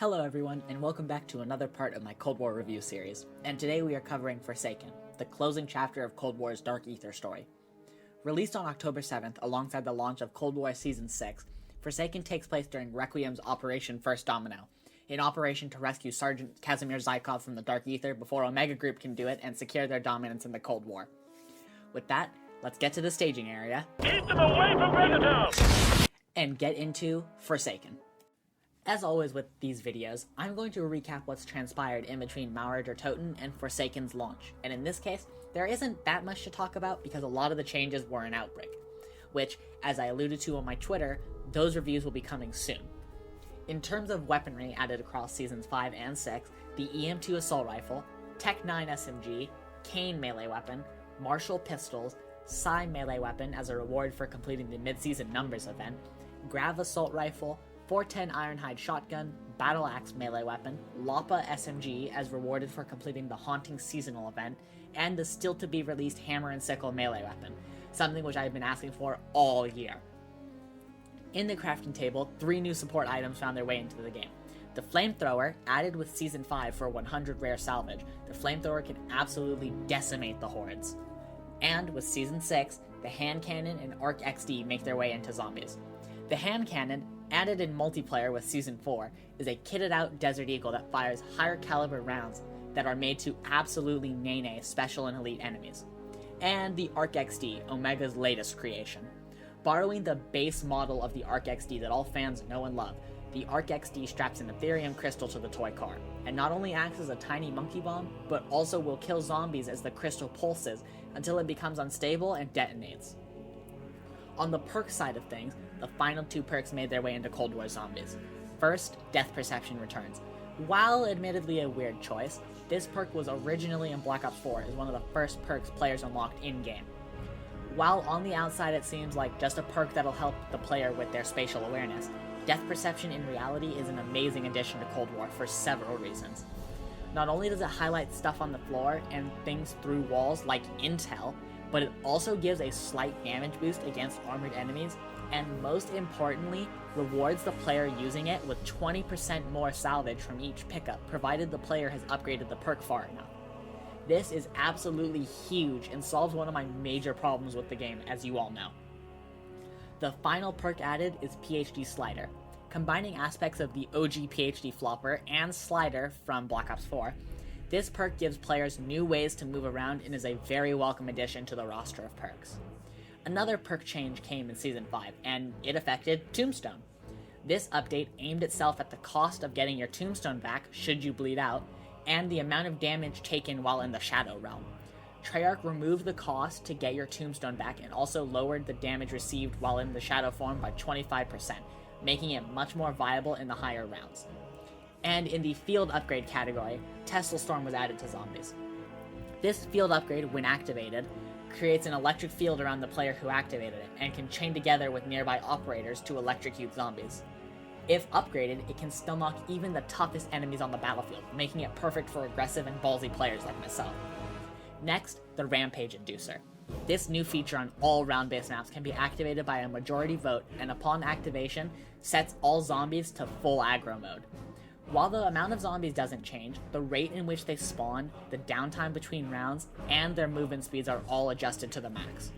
Hello everyone, and welcome back to another part of my Cold War review series, and today we are covering Forsaken, the closing chapter of Cold War's Dark Aether story. Released on October 7th alongside the launch of Cold War Season 6, Forsaken takes place during Requiem's Operation First Domino, an operation to rescue Sergeant Casimir Zykov from the Dark Aether before Omega Group can do it and secure their dominance in the Cold War. With that, let's get to the staging area. Keep them away from Vegetal! And get into Forsaken. As always with these videos, I'm going to recap what's transpired in between Maurer der Toten and Forsaken's launch, and in this case, there isn't that much to talk about because a lot of the changes were an Outbreak, which, as I alluded to on my Twitter, those reviews will be coming soon. In terms of weaponry added across Seasons 5 and 6, the EM2 Assault Rifle, Tech 9 SMG, Kane melee weapon, Marshall pistols, Psy melee weapon as a reward for completing the mid-season numbers event, Grav Assault Rifle, 410 Ironhide Shotgun, Battle Axe melee weapon, Lapa SMG as rewarded for completing the Haunting seasonal event, and the still-to-be-released Hammer and Sickle melee weapon, something which I've been asking for all year. In the crafting table, 3 new support items found their way into the game. The Flamethrower, added with Season 5 for 100 rare salvage, the Flamethrower can absolutely decimate the hordes. And with Season 6, the Hand Cannon and Arc XD make their way into zombies. The Hand Cannon, added in multiplayer with Season 4, is a kitted out Desert Eagle that fires higher caliber rounds that are made to absolutely nay special and elite enemies. And the Arc XD, Omega's latest creation. Borrowing the base model of the Arc XD that all fans know and love, the Arc XD straps an Ethereum crystal to the toy car, and not only acts as a tiny monkey bomb, but also will kill zombies as the crystal pulses until it becomes unstable and detonates. On the perk side of things, the final 2 perks made their way into Cold War zombies. First, Death Perception returns. While admittedly a weird choice, this perk was originally in Black Ops 4 as one of the first perks players unlocked in-game. While on the outside it seems like just a perk that'll help the player with their spatial awareness, Death Perception in reality is an amazing addition to Cold War for several reasons. Not only does it highlight stuff on the floor and things through walls like intel, but it also gives a slight damage boost against armored enemies, and most importantly, rewards the player using it with 20% more salvage from each pickup, provided the player has upgraded the perk far enough. This is absolutely huge and solves one of my major problems with the game, as you all know. The final perk added is PhD Slider. Combining aspects of the OG PhD Flopper and Slider from Black Ops 4, this perk gives players new ways to move around and is a very welcome addition to the roster of perks. Another perk change came in Season 5, and it affected Tombstone. This update aimed itself at the cost of getting your Tombstone back should you bleed out, and the amount of damage taken while in the Shadow Realm. Treyarch removed the cost to get your Tombstone back and also lowered the damage received while in the Shadow form by 25%, making it much more viable in the higher rounds. And in the field upgrade category, Tesla Storm was added to zombies. This field upgrade, when activated, creates an electric field around the player who activated it, and can chain together with nearby operators to electrocute zombies. If upgraded, it can still knock even the toughest enemies on the battlefield, making it perfect for aggressive and ballsy players like myself. Next, the Rampage Inducer. This new feature on all round-based maps can be activated by a majority vote, and upon activation, sets all zombies to full aggro mode. While the amount of zombies doesn't change, the rate in which they spawn, the downtime between rounds, and their movement speeds are all adjusted to the max.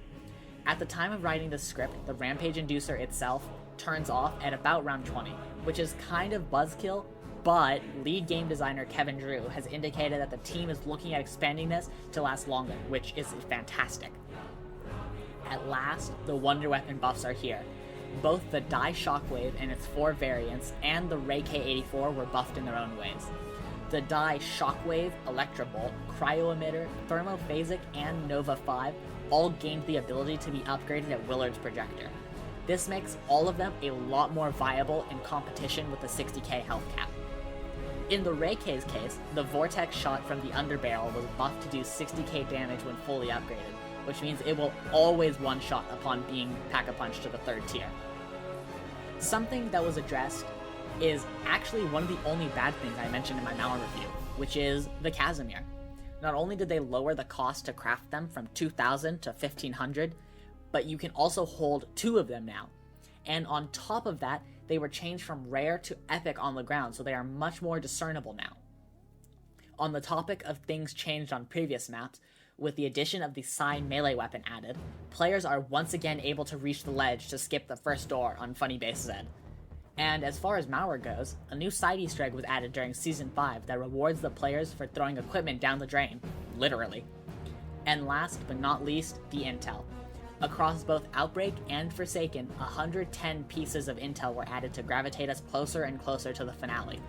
At the time of writing this script, the Rampage Inducer itself turns off at about round 20, which is kind of buzzkill, but lead game designer Kevin Drew has indicated that the team is looking at expanding this to last longer, which is fantastic. At last, the Wonder Weapon buffs are here. Both the Die Shockwave and its 4 variants and the Ray K84 were buffed in their own ways. The Die Shockwave, Electrobolt, Cryo Emitter, Thermophasic, and Nova 5 all gained the ability to be upgraded at Willard's Projector. This makes all of them a lot more viable in competition with the 60k health cap. In the Ray K's case, the Vortex shot from the underbarrel was buffed to do 60k damage when fully upgraded, which means it will always one-shot upon being Pack-a-Punch to the 3rd tier. Something that was addressed is actually one of the only bad things I mentioned in my Maurer review, which is the Casimir. Not only did they lower the cost to craft them from 2,000 to 1,500, but you can also hold 2 of them now. And on top of that, they were changed from rare to epic on the ground, so they are much more discernible now. On the topic of things changed on previous maps, with the addition of the Psy melee weapon added, players are once again able to reach the ledge to skip the first door on Funny Base Z. And as far as Mauer goes, a new side Easter egg was added during Season 5 that rewards the players for throwing equipment down the drain, literally. And last but not least, the intel. Across both Outbreak and Forsaken, 110 pieces of intel were added to gravitate us closer and closer to the finale.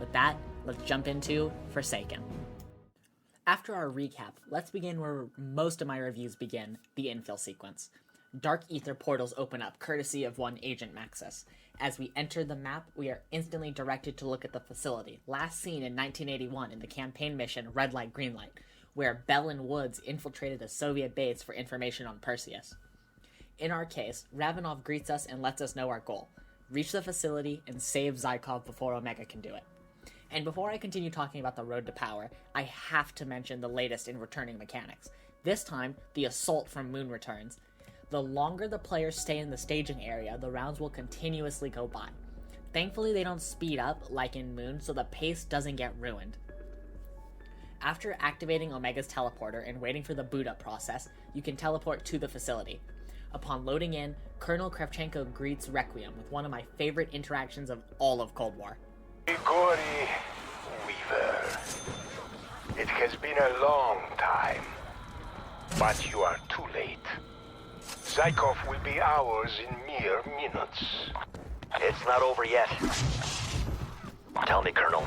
With that, let's jump into Forsaken. After our recap, let's begin where most of my reviews begin, the infill sequence. Dark ether portals open up, courtesy of one Agent Maxis. As we enter the map, we are instantly directed to look at the facility, last seen in 1981 in the campaign mission Red Light, Green Light, where Bellin Woods infiltrated a Soviet base for information on Perseus. In our case, Ravenov greets us and lets us know our goal: reach the facility and save Zykov before Omega can do it. And before I continue talking about the road to power, I have to mention the latest in returning mechanics. This time, the assault from Moon returns. The longer the players stay in the staging area, the rounds will continuously go by. Thankfully, they don't speed up like in Moon, so the pace doesn't get ruined. After activating Omega's teleporter and waiting for the boot up process, you can teleport to the facility. Upon loading in, Colonel Kravchenko greets Requiem with one of my favorite interactions of all of Cold War. Grigory Weaver, it has been a long time, but you are too late. Zykov will be ours in mere minutes. It's not over yet. Tell me, Colonel,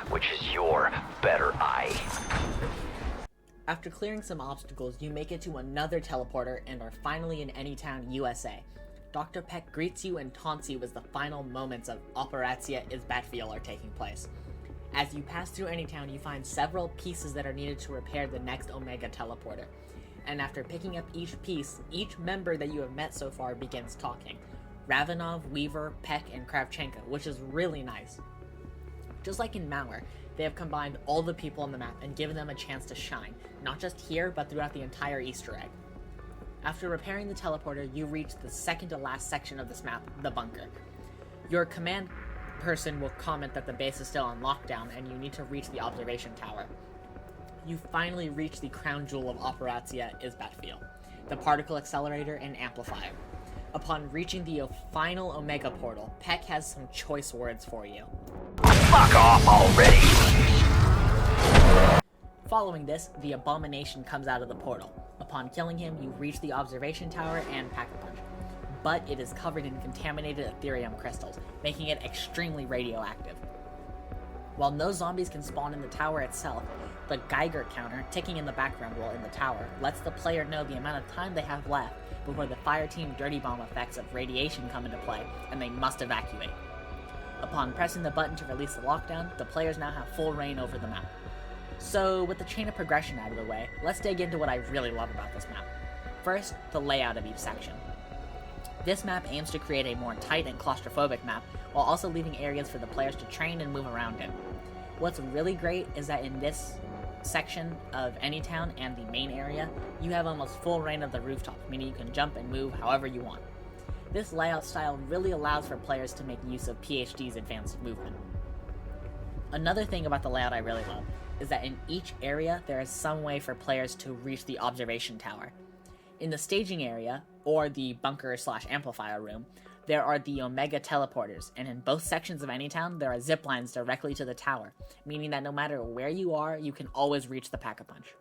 which is your better eye? After clearing some obstacles, you make it to another teleporter and are finally in Anytown, USA. Dr. Peck greets you and taunts you as the final moments of Operatia Izbatviel are taking place. As you pass through Anytown, you find several pieces that are needed to repair the next Omega teleporter. And after picking up each piece, each member that you have met so far begins talking. Ravenov, Weaver, Peck, and Kravchenko, which is really nice. Just like in Mauer, they have combined all the people on the map and given them a chance to shine, not just here, but throughout the entire Easter egg. After repairing the teleporter, you reach the second to last section of this map, the bunker. Your command person will comment that the base is still on lockdown and you need to reach the observation tower. You finally reach the crown jewel of Operatia Izbatviel, the particle accelerator and amplifier. Upon reaching the final Omega portal, Peck has some choice words for you. Fuck off already! Following this, the Abomination comes out of the portal. Upon killing him, you reach the observation tower and pack a punch. But it is covered in contaminated Ethereum crystals, making it extremely radioactive. While no zombies can spawn in the tower itself, the Geiger counter ticking in the background while in the tower lets the player know the amount of time they have left before the Fireteam Dirty Bomb effects of radiation come into play and they must evacuate. Upon pressing the button to release the lockdown, the players now have full reign over the map. So, with the chain of progression out of the way, let's dig into what I really love about this map. First, the layout of each section. This map aims to create a more tight and claustrophobic map, while also leaving areas for the players to train and move around in. What's really great is that in this section of Anytown and the main area, you have almost full reign of the rooftop, meaning you can jump and move however you want. This layout style really allows for players to make use of PhD's advanced movement. Another thing about the layout I really love is that in each area there is some way for players to reach the observation tower. In the staging area, or the bunker/amplifier room, there are the Omega teleporters, and in both sections of Anytown there are zip lines directly to the tower, meaning that no matter where you are, you can always reach the Pack-a-Punch.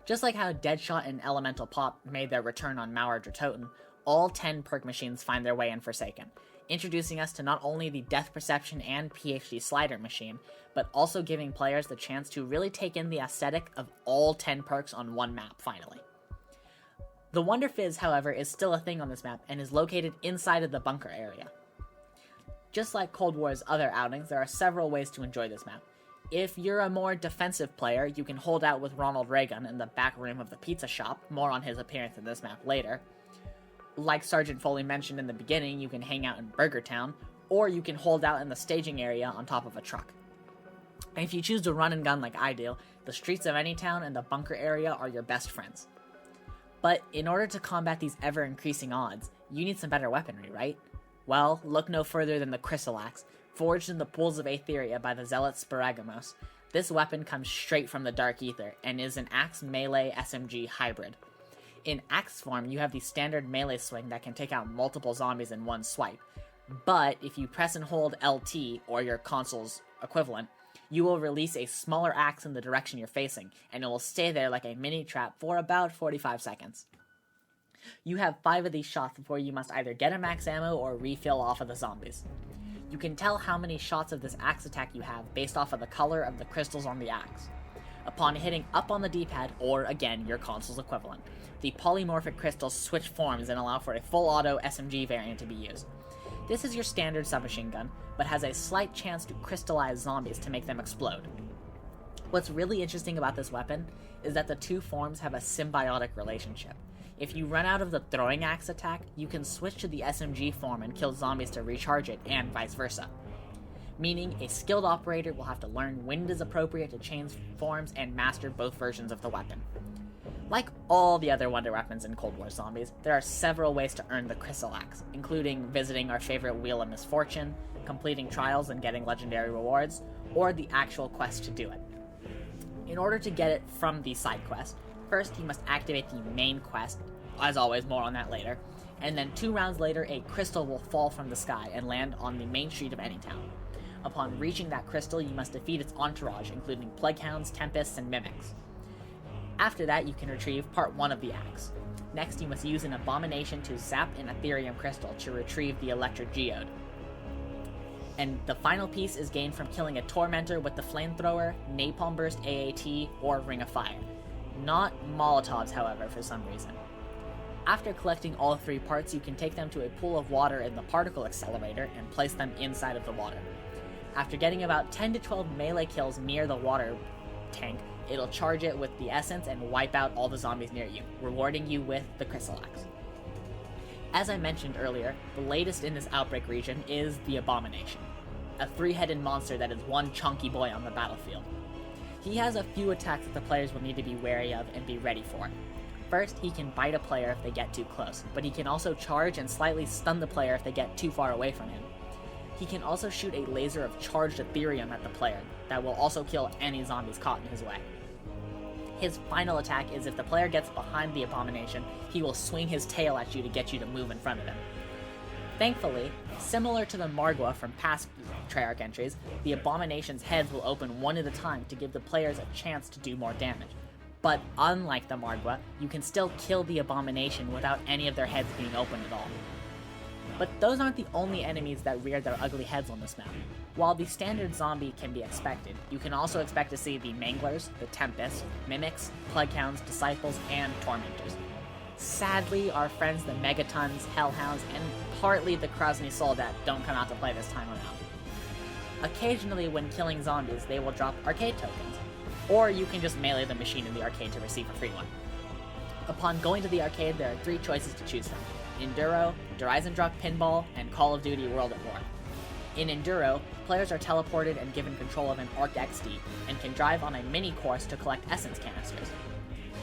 Just like how Deadshot and Elemental Pop made their return on Mauer Toten, all 10 perk machines find their way in Forsaken, introducing us to not only the Death Perception and PhD Slider machine, but also giving players the chance to really take in the aesthetic of all 10 perks on one map, finally. The Wonder Fizz, however, is still a thing on this map and is located inside of the bunker area. Just like Cold War's other outings, there are several ways to enjoy this map. If you're a more defensive player, you can hold out with Ronald Reagan in the back room of the pizza shop, more on his appearance in this map later. Like Sergeant Foley mentioned in the beginning, you can hang out in Burger Town, or you can hold out in the staging area on top of a truck. And if you choose to run and gun like I do, the streets of Anytown and the bunker area are your best friends. But in order to combat these ever-increasing odds, you need some better weaponry, right? Well, look no further than the Crystal Axe, forged in the pools of Aetheria by the zealot Sparagamos. This weapon comes straight from the Dark Ether, and is an axe melee SMG hybrid. In axe form, you have the standard melee swing that can take out multiple zombies in one swipe, but if you press and hold LT, or your console's equivalent, you will release a smaller axe in the direction you're facing, and it will stay there like a mini trap for about 45 seconds. You have 5 of these shots before you must either get a max ammo or refill off of the zombies. You can tell how many shots of this axe attack you have based off of the color of the crystals on the axe. Upon hitting up on the D-pad, or again, your console's equivalent, the polymorphic crystals switch forms and allow for a full auto SMG variant to be used. This is your standard submachine gun, but has a slight chance to crystallize zombies to make them explode. What's really interesting about this weapon is that the two forms have a symbiotic relationship. If you run out of the throwing axe attack, you can switch to the SMG form and kill zombies to recharge it, and vice versa. Meaning, a skilled operator will have to learn when it is appropriate to change forms and master both versions of the weapon. Like all the other wonder weapons in Cold War Zombies, there are several ways to earn the Crystal Axe, including visiting our favorite Wheel of Misfortune, completing trials and getting legendary rewards, or the actual quest to do it. In order to get it from the side quest, first you must activate the main quest, as always more on that later, and then 2 rounds later a crystal will fall from the sky and land on the main street of any town. Upon reaching that crystal, you must defeat its entourage, including Plaguehounds, Tempests, and Mimics. After that, you can retrieve part 1 of the axe. Next, you must use an abomination to zap an Ethereum crystal to retrieve the Electric Geode. And the final piece is gained from killing a Tormentor with the Flamethrower, Napalm Burst AAT, or Ring of Fire. Not Molotovs, however, for some reason. After collecting all 3 parts, you can take them to a pool of water in the Particle Accelerator and place them inside of the water. After getting about 10 to 12 melee kills near the water tank, it'll charge it with the essence and wipe out all the zombies near you, rewarding you with the Crystal Axe. As I mentioned earlier, the latest in this Outbreak region is the Abomination, a 3-headed monster that is one chunky boy on the battlefield. He has a few attacks that the players will need to be wary of and be ready for. First, he can bite a player if they get too close, but he can also charge and slightly stun the player if they get too far away from him. He can also shoot a laser of charged Ethereum at the player that will also kill any zombies caught in his way. His final attack is if the player gets behind the Abomination, he will swing his tail at you to get you to move in front of him. Thankfully, similar to the Margwa from past Treyarch entries, the Abomination's heads will open one at a time to give the players a chance to do more damage. But unlike the Margwa, you can still kill the Abomination without any of their heads being open at all. But those aren't the only enemies that rear their ugly heads on this map. While the standard zombie can be expected, you can also expect to see the Manglers, the Tempests, Mimics, Plaguehounds, Disciples, and Tormentors. Sadly, our friends the Megatons, Hellhounds, and partly the Krasny Soldat don't come out to play this time around. Occasionally, when killing zombies, they will drop arcade tokens, or you can just melee the machine in the arcade to receive a free one. Upon going to the arcade, there are 3 choices to choose from: Enduro, Rise and Drop Pinball, and Call of Duty World at War. In Enduro, players are teleported and given control of an Arc XD, and can drive on a mini course to collect essence canisters.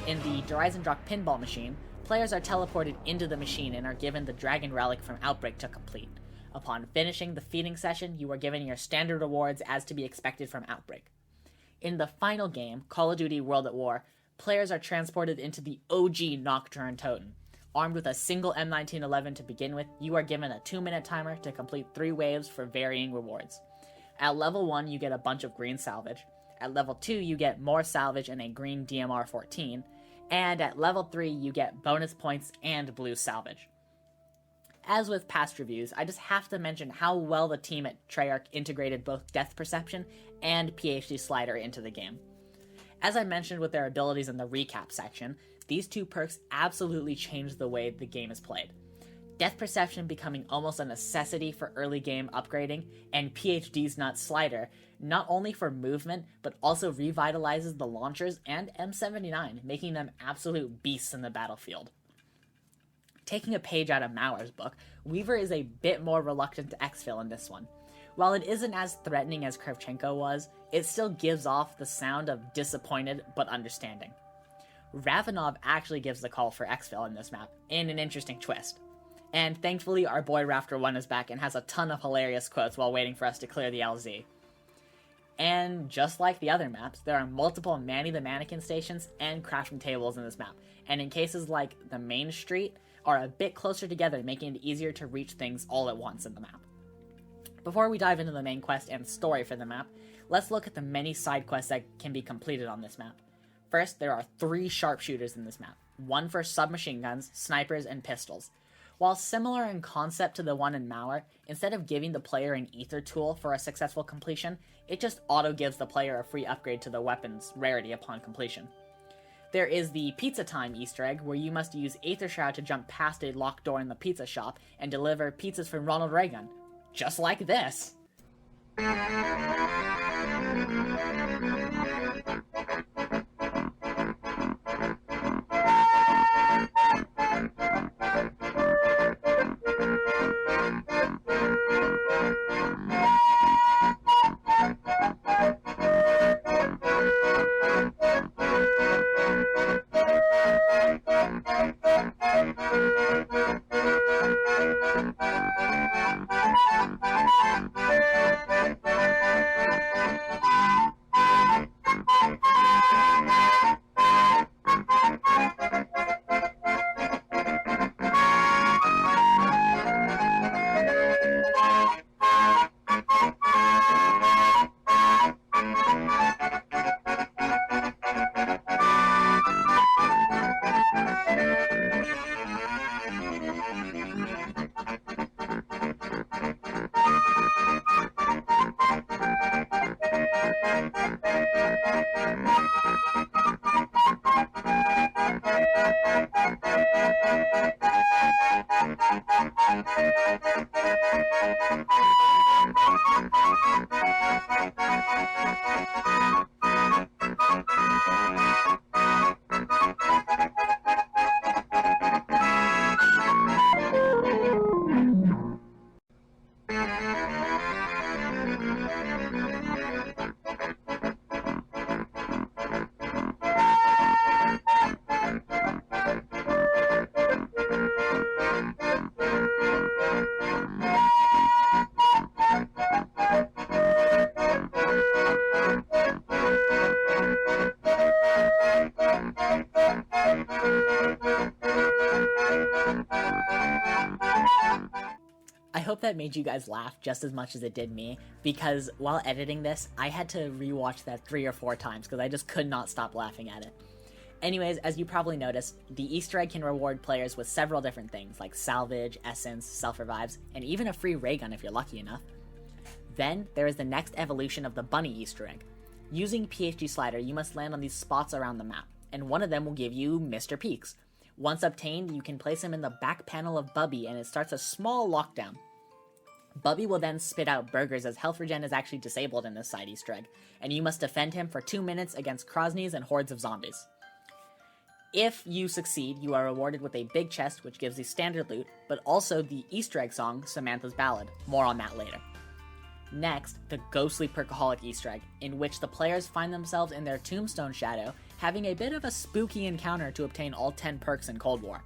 In the Rise and Drop Pinball machine, players are teleported into the machine and are given the Dragon Relic from Outbreak to complete. Upon finishing the feeding session, you are given your standard rewards as to be expected from Outbreak. In the final game, Call of Duty World at War, players are transported into the OG Nocturne Totem. Armed with a single M1911 to begin with, you are given a 2-minute timer to complete 3 waves for varying rewards. At level 1, you get a bunch of green salvage. At level 2, you get more salvage and a green DMR-14. And at level 3, you get bonus points and blue salvage. As with past reviews, I just have to mention how well the team at Treyarch integrated both Death Perception and PhD Slider into the game. As I mentioned with their abilities in the recap section, these 2 perks absolutely changed the way the game is played. Death Perception becoming almost a necessity for early game upgrading, and PhD's Nut Slider, not only for movement, but also revitalizes the launchers and M79, making them absolute beasts in the battlefield. Taking a page out of Mauer's book, Weaver is a bit more reluctant to exfil in this one. While it isn't as threatening as Kravchenko was, it still gives off the sound of disappointed but understanding. Ravenov actually gives the call for exfil in this map, in an interesting twist. And thankfully, our boy Raptor1 is back and has a ton of hilarious quotes while waiting for us to clear the LZ. And just like the other maps, there are multiple Manny the Mannequin stations and crafting tables in this map, and in cases like the main street, are a bit closer together, making it easier to reach things all at once in the map. Before we dive into the main quest and story for the map, let's look at the many side quests that can be completed on this map. First, there are 3 sharpshooters in this map, one for submachine guns, snipers, and pistols. While similar in concept to the one in Mauer, instead of giving the player an ether tool for a successful completion, it just auto-gives the player a free upgrade to the weapon's rarity upon completion. There is the Pizza Time Easter egg, where you must use Aether Shroud to jump past a locked door in the pizza shop and deliver pizzas from Ronald Reagan. Just like this! I hope that made you guys laugh just as much as it did me, because while editing this, I had to rewatch that 3 or 4 times because I just could not stop laughing at it. Anyways, as you probably noticed, the Easter egg can reward players with several different things, like salvage, essence, self-revives, and even a free ray gun if you're lucky enough. Then, there is the next evolution of the bunny Easter egg. Using PhD Slider, you must land on these spots around the map, and one of them will give you Mr. Peaks. Once obtained, you can place him in the back panel of Bubby and it starts a small lockdown. Bubby will then spit out burgers as health regen is actually disabled in this side Easter egg, and you must defend him for 2 minutes against Krosnies and hordes of zombies. If you succeed, you are rewarded with a big chest which gives you standard loot, but also the Easter egg song, Samantha's Ballad. More on that later. Next, the Ghostly Perkaholic Easter egg, in which the players find themselves in their tombstone shadow, having a bit of a spooky encounter to obtain all 10 perks in Cold War.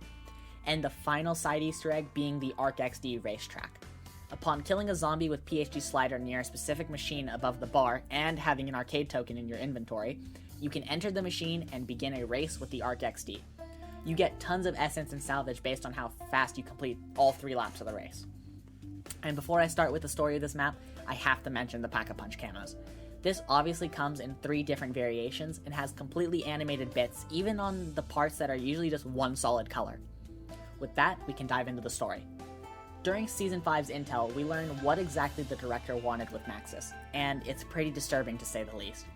And the final side Easter egg being the Arc XD racetrack. Upon killing a zombie with PhD Slider near a specific machine above the bar and having an arcade token in your inventory, you can enter the machine and begin a race with the Arc XD. You get tons of essence and salvage based on how fast you complete all 3 laps of the race. And before I start with the story of this map, I have to mention the Pack-a-Punch camos. This obviously comes in 3 different variations and has completely animated bits, even on the parts that are usually just one solid color. With that, we can dive into the story. During Season 5's intel, we learn what exactly the director wanted with Maxis, and it's pretty disturbing to say the least.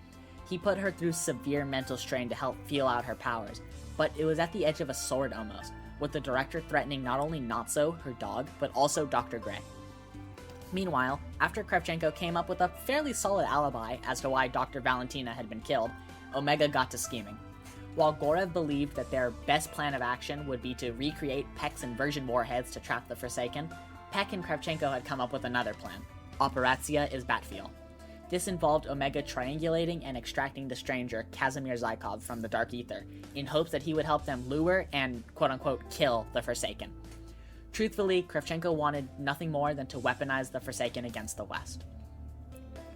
He put her through severe mental strain to help feel out her powers, but it was at the edge of a sword almost, with the director threatening not only Natso, her dog, but also Dr. Gray. Meanwhile, after Kravchenko came up with a fairly solid alibi as to why Dr. Valentina had been killed, Omega got to scheming. While Gorev believed that their best plan of action would be to recreate Peck's inversion warheads to trap the Forsaken, Peck and Kravchenko had come up with another plan. Operatia is Batfiel. This involved Omega triangulating and extracting the stranger Kazimir Zykov from the Dark Ether, in hopes that he would help them lure and quote-unquote kill the Forsaken. Truthfully, Kravchenko wanted nothing more than to weaponize the Forsaken against the West.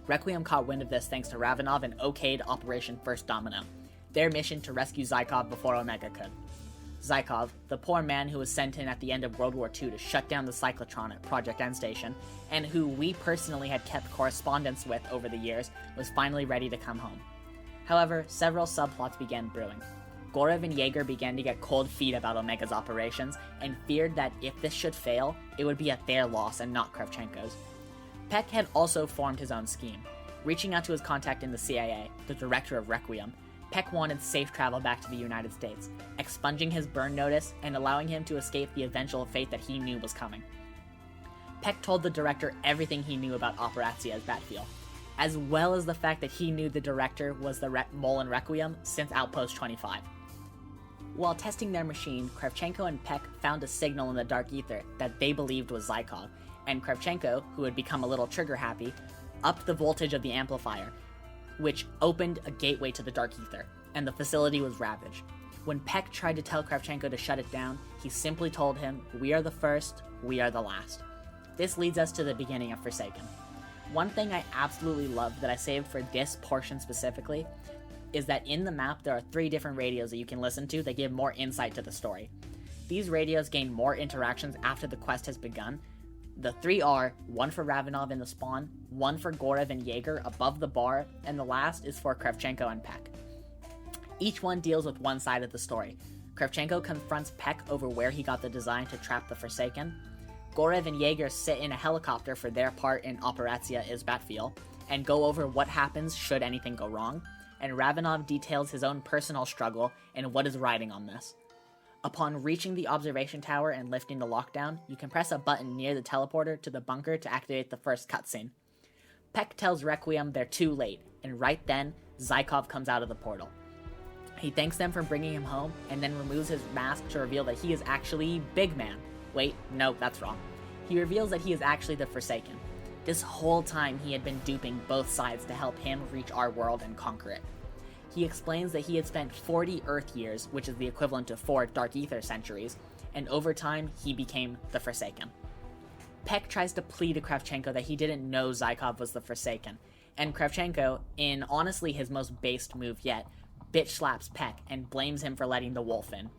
Requiem caught wind of this thanks to Ravenov and okayed Operation First Domino, their mission to rescue Zykov before Omega could. Zykov, the poor man who was sent in at the end of World War II to shut down the cyclotron at Project Endstation, and who we personally had kept correspondence with over the years, was finally ready to come home. However, several subplots began brewing. Gorev and Jaeger began to get cold feet about Omega's operations, and feared that if this should fail, it would be at their loss and not Kravchenko's. Peck had also formed his own scheme. Reaching out to his contact in the CIA, the director of Requiem, Peck wanted safe travel back to the United States, expunging his burn notice and allowing him to escape the eventual fate that he knew was coming. Peck told the director everything he knew about Operazia's battlefield, as well as the fact that he knew the director was the mole in Requiem since Outpost 25. While testing their machine, Kravchenko and Peck found a signal in the dark ether that they believed was Zykov, and Kravchenko, who had become a little trigger-happy, upped the voltage of the amplifier, which opened a gateway to the dark ether, and the facility was ravaged. When Peck tried to tell Kravchenko to shut it down, he simply told him, "We are the first, we are the last." This leads us to the beginning of Forsaken. One thing I absolutely love that I saved for this portion specifically is that in the map there are 3 different radios that you can listen to that give more insight to the story. These radios gain more interactions after the quest has begun. The 3 are, one for Ravenov in the spawn, one for Gorev and Jaeger above the bar, and the last is for Kravchenko and Peck. Each one deals with one side of the story. Kravchenko confronts Peck over where he got the design to trap the Forsaken. Gorev and Jaeger sit in a helicopter for their part in Operazia Izbatfil, and go over what happens should anything go wrong, and Ravenov details his own personal struggle and what is riding on this. Upon reaching the observation tower and lifting the lockdown, you can press a button near the teleporter to the bunker to activate the first cutscene. Peck tells Requiem they're too late, and right then, Zykov comes out of the portal. He thanks them for bringing him home, and then removes his mask to reveal that he is actually Big Man. Wait, no, that's wrong. He reveals that he is actually the Forsaken. This whole time he had been duping both sides to help him reach our world and conquer it. He explains that he had spent 40 Earth years, which is the equivalent to 4 Dark Ether centuries, and over time, he became the Forsaken. Peck tries to plead to Kravchenko that he didn't know Zykov was the Forsaken, and Kravchenko, in honestly his most based move yet, bitch slaps Peck and blames him for letting the wolf in.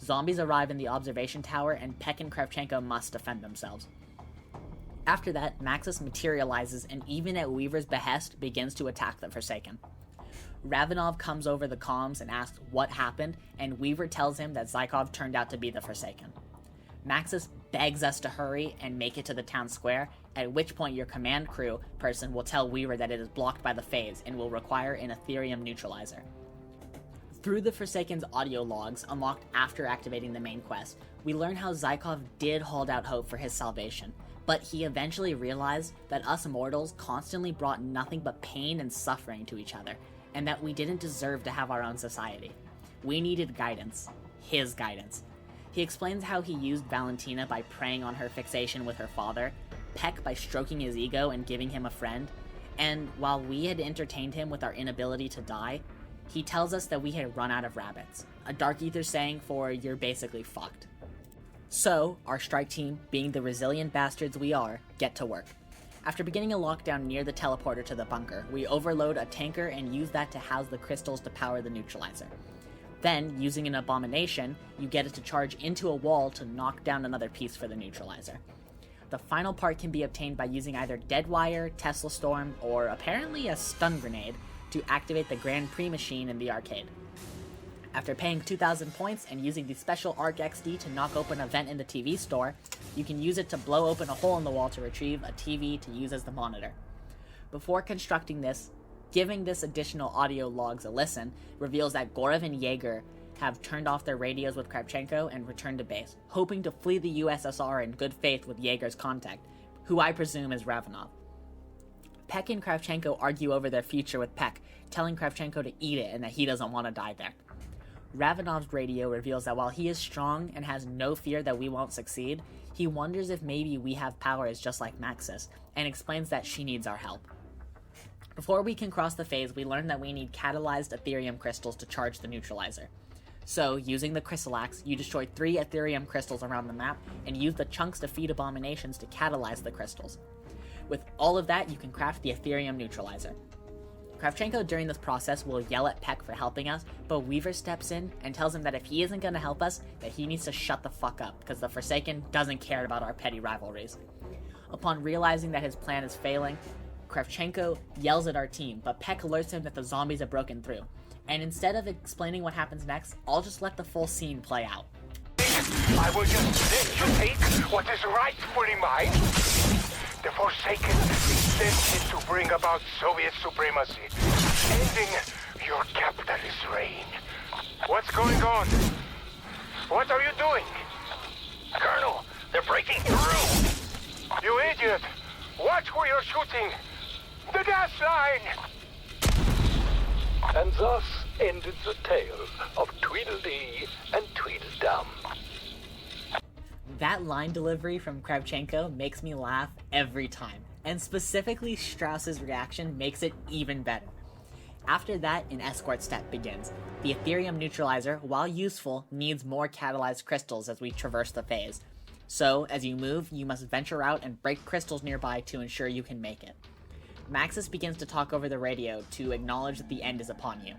Zombies arrive in the observation tower, and Peck and Kravchenko must defend themselves. After that, Maxis materializes and even at Weaver's behest begins to attack the Forsaken. Ravenov comes over the comms and asks what happened, and Weaver tells him that Zykov turned out to be the Forsaken. Maxis begs us to hurry and make it to the town square, at which point your command crew person will tell Weaver that it is blocked by the phase and will require an Ethereum neutralizer. Through the Forsaken's audio logs, unlocked after activating the main quest, we learn how Zykov did hold out hope for his salvation, but he eventually realized that us mortals constantly brought nothing but pain and suffering to each other, and that we didn't deserve to have our own society. We needed guidance. His guidance. He explains how he used Valentina by preying on her fixation with her father, Peck by stroking his ego and giving him a friend, and while we had entertained him with our inability to die, he tells us that we had run out of rabbits, a Dark Ether saying for "you're basically fucked." So, our strike team, being the resilient bastards we are, get to work. After beginning a lockdown near the teleporter to the bunker, we overload a tanker and use that to house the crystals to power the neutralizer. Then, using an abomination, you get it to charge into a wall to knock down another piece for the neutralizer. The final part can be obtained by using either Dead Wire, Tesla Storm, or apparently a stun grenade to activate the Grand Prix machine in the arcade. After paying 2,000 points and using the special Arc XD to knock open a vent in the TV store, you can use it to blow open a hole in the wall to retrieve a TV to use as the monitor. Before constructing this, giving this additional audio logs a listen reveals that Gorev and Jaeger have turned off their radios with Kravchenko and returned to base, hoping to flee the USSR in good faith with Jaeger's contact, who I presume is Ravenov. Peck and Kravchenko argue over their future with Peck, telling Kravchenko to eat it and that he doesn't want to die there. Ravenov's radio reveals that while he is strong and has no fear that we won't succeed, he wonders if maybe we have powers just like Maxis, and explains that she needs our help. Before we can cross the phase, we learn that we need catalyzed Ethereum crystals to charge the neutralizer. So, using the Crystal Axe, you destroy 3 Ethereum crystals around the map, and use the chunks to feed abominations to catalyze the crystals. With all of that, you can craft the Ethereum Neutralizer. Kravchenko during this process will yell at Peck for helping us, but Weaver steps in and tells him that if he isn't going to help us, that he needs to shut the fuck up, because the Forsaken doesn't care about our petty rivalries. Upon realizing that his plan is failing, Kravchenko yells at our team, but Peck alerts him that the zombies have broken through. And instead of explaining what happens next, I'll just let the full scene play out. I will just let you take what is rightfully mine. The Forsaken is destined to bring about Soviet supremacy, ending your capitalist reign. What's going on? What are you doing? Colonel, they're breaking through! You idiot! Watch where you're shooting! The gas line! And thus ended the tale of Tweedledee and Tweedledum. That line delivery from Kravchenko makes me laugh every time, and specifically Strauss's reaction makes it even better. After that, an escort step begins. The Ethereum Neutralizer, while useful, needs more catalyzed crystals as we traverse the phase. So, as you move, you must venture out and break crystals nearby to ensure you can make it. Maxis begins to talk over the radio to acknowledge that the end is upon you.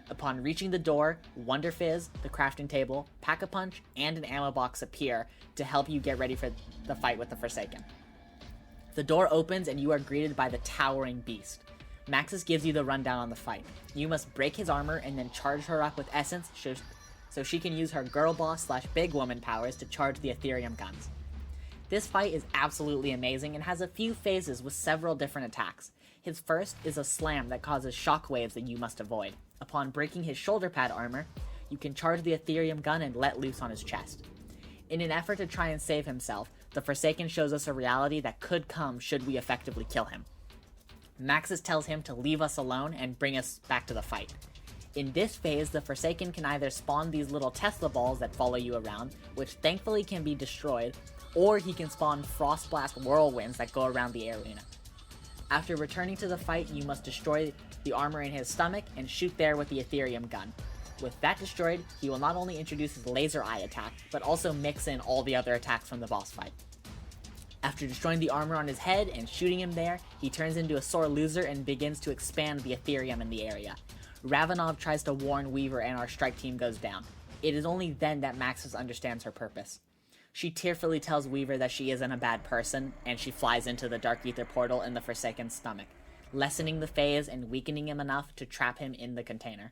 Upon reaching the door, Wonder Fizz, the crafting table, Pack-a-Punch, and an ammo box appear to help you get ready for the fight with the Forsaken. The door opens and you are greeted by the towering beast. Maxis gives you the rundown on the fight. You must break his armor and then charge her up with essence so she can use her girl boss / big woman powers to charge the Ethereum guns. This fight is absolutely amazing and has a few phases with several different attacks. His first is a slam that causes shockwaves that you must avoid. Upon breaking his shoulder pad armor, you can charge the Ethereum gun and let loose on his chest. In an effort to try and save himself, the Forsaken shows us a reality that could come should we effectively kill him. Maxis tells him to leave us alone and bring us back to the fight. In this phase, the Forsaken can either spawn these little Tesla balls that follow you around, which thankfully can be destroyed, or he can spawn Frostblast whirlwinds that go around the arena. After returning to the fight, you must destroy the armor in his stomach and shoot there with the Ethereum gun. With that destroyed, he will not only introduce his laser eye attack, but also mix in all the other attacks from the boss fight. After destroying the armor on his head and shooting him there, he turns into a sore loser and begins to expand the Ethereum in the area. Ravenov tries to warn Weaver and our strike team goes down. It is only then that Maxis understands her purpose. She tearfully tells Weaver that she isn't a bad person, and she flies into the Dark Ether portal in the Forsaken's stomach, lessening the phase and weakening him enough to trap him in the container.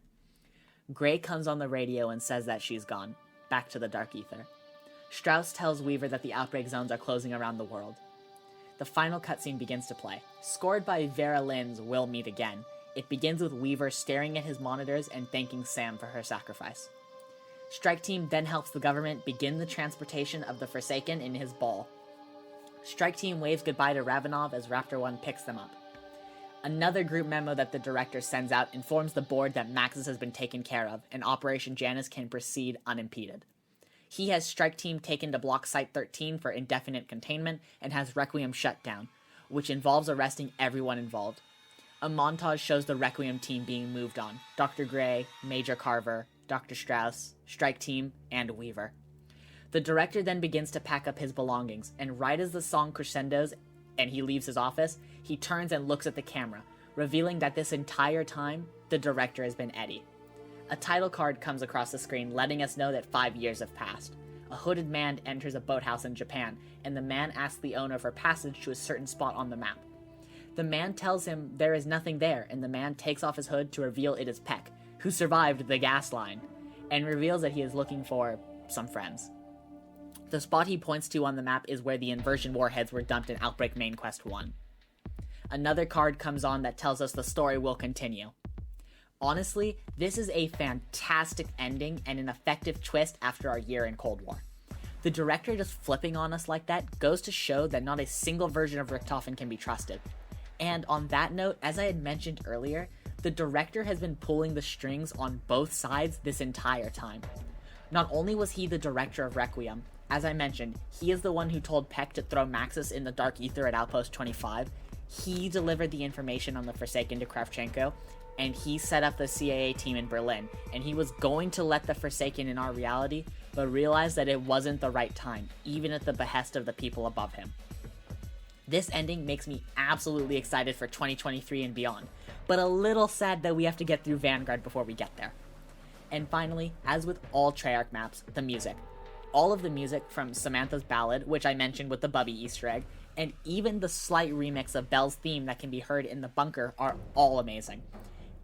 Gray comes on the radio and says that she's gone, back to the Dark Ether. Strauss tells Weaver that the outbreak zones are closing around the world. The final cutscene begins to play. Scored by Vera Lynn's We'll Meet Again, it begins with Weaver staring at his monitors and thanking Sam for her sacrifice. Strike Team then helps the government begin the transportation of the Forsaken in his ball. Strike Team waves goodbye to Ravenov as Raptor 1 picks them up. Another group memo that the director sends out informs the board that Maxis has been taken care of, and Operation Janus can proceed unimpeded. He has Strike Team taken to Block Site 13 for indefinite containment, and has Requiem shut down, which involves arresting everyone involved. A montage shows the Requiem team being moved on: Dr. Gray, Major Carver, Dr. Strauss, Strike Team, and Weaver. The director then begins to pack up his belongings, and right as the song crescendos and he leaves his office, he turns and looks at the camera, revealing that this entire time, the director has been Eddie. A title card comes across the screen letting us know that 5 years have passed. A hooded man enters a boathouse in Japan, and the man asks the owner for passage to a certain spot on the map. The man tells him there is nothing there, and the man takes off his hood to reveal it is Peck, who survived the gas line, and reveals that he is looking for some friends. The spot he points to on the map is where the inversion warheads were dumped in Outbreak Main Quest 1. Another card comes on that tells us the story will continue. Honestly, this is a fantastic ending and an effective twist after our year in Cold War. The director just flipping on us like that goes to show that not a single version of Richthofen can be trusted. And on that note, as I had mentioned earlier, the director has been pulling the strings on both sides this entire time. Not only was he the director of Requiem, as I mentioned, he is the one who told Peck to throw Maxis in the Dark Ether at Outpost 25, He delivered the information on the Forsaken to Kravchenko, and he set up the CIA team in Berlin, and he was going to let the Forsaken in our reality, but realized that it wasn't the right time, even at the behest of the people above him. This ending makes me absolutely excited for 2023 and beyond, but a little sad that we have to get through Vanguard before we get there. And finally, as with all Treyarch maps, the music. All of the music from Samantha's Ballad, which I mentioned with the Bubby Easter egg, and even the slight remix of Belle's theme that can be heard in the bunker are all amazing.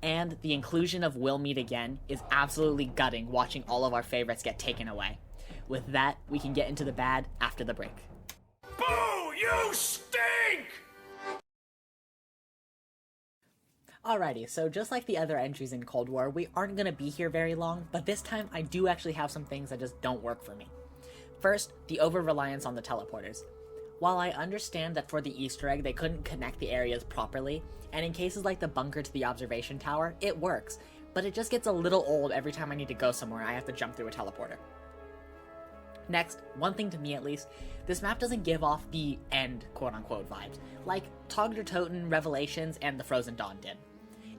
And the inclusion of We'll Meet Again is absolutely gutting watching all of our favorites get taken away. With that, we can get into the bad after the break. Boo! You stink! Alrighty, so just like the other entries in Cold War, we aren't going to be here very long, but this time I do actually have some things that just don't work for me. First, the over-reliance on the teleporters. While I understand that for the Easter egg they couldn't connect the areas properly, and in cases like the bunker to the observation tower, it works, but it just gets a little old every time I need to go somewhere I have to jump through a teleporter. Next, one thing to me at least, this map doesn't give off the end quote-unquote vibes, like Togder Toten, Revelations, and the Frozen Dawn did.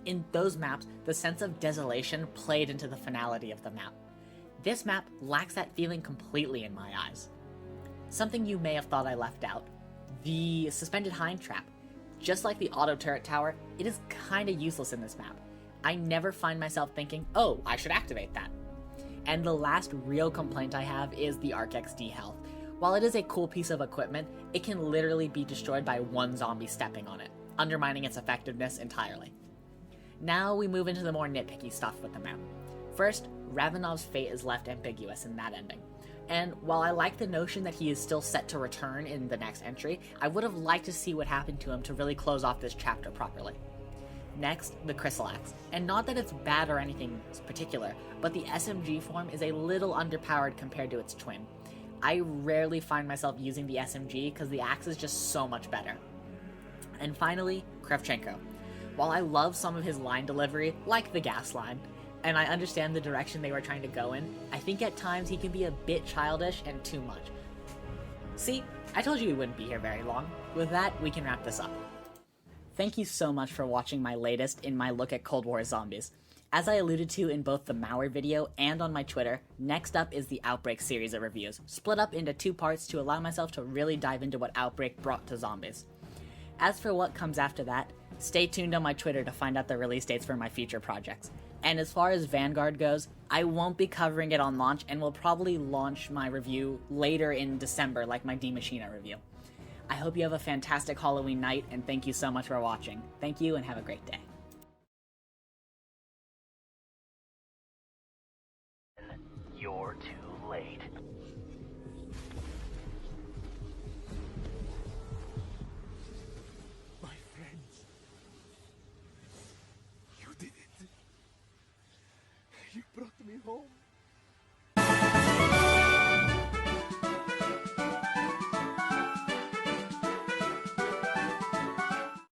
In those maps, the sense of desolation played into the finality of the map. This map lacks that feeling completely in my eyes. Something you may have thought I left out, the Suspended Hind Trap. Just like the auto turret tower, it is kinda useless in this map. I never find myself thinking, oh, I should activate that. And the last real complaint I have is the Arc XD health. While it is a cool piece of equipment, it can literally be destroyed by one zombie stepping on it, undermining its effectiveness entirely. Now we move into the more nitpicky stuff with the map. First, Ravenov's fate is left ambiguous in that ending. And while I like the notion that he is still set to return in the next entry, I would have liked to see what happened to him to really close off this chapter properly. Next, the Chrysalax. And not that it's bad or anything particular, but the SMG form is a little underpowered compared to its twin. I rarely find myself using the SMG because the axe is just so much better. And finally, Kravchenko. While I love some of his line delivery, like the gas line, and I understand the direction they were trying to go in, I think at times he can be a bit childish and too much. See, I told you we wouldn't be here very long. With that, we can wrap this up. Thank you so much for watching my latest in my look at Cold War zombies. As I alluded to in both the Mauer video and on my Twitter, next up is the Outbreak series of reviews, split up into 2 parts to allow myself to really dive into what Outbreak brought to zombies. As for what comes after that, stay tuned on my Twitter to find out the release dates for my future projects. And as far as Vanguard goes, I won't be covering it on launch and will probably launch my review later in December like my D Machina review. I hope you have a fantastic Halloween night, and thank you so much for watching. Thank you, and have a great day. You're too late. My friends, you did it. You brought me home.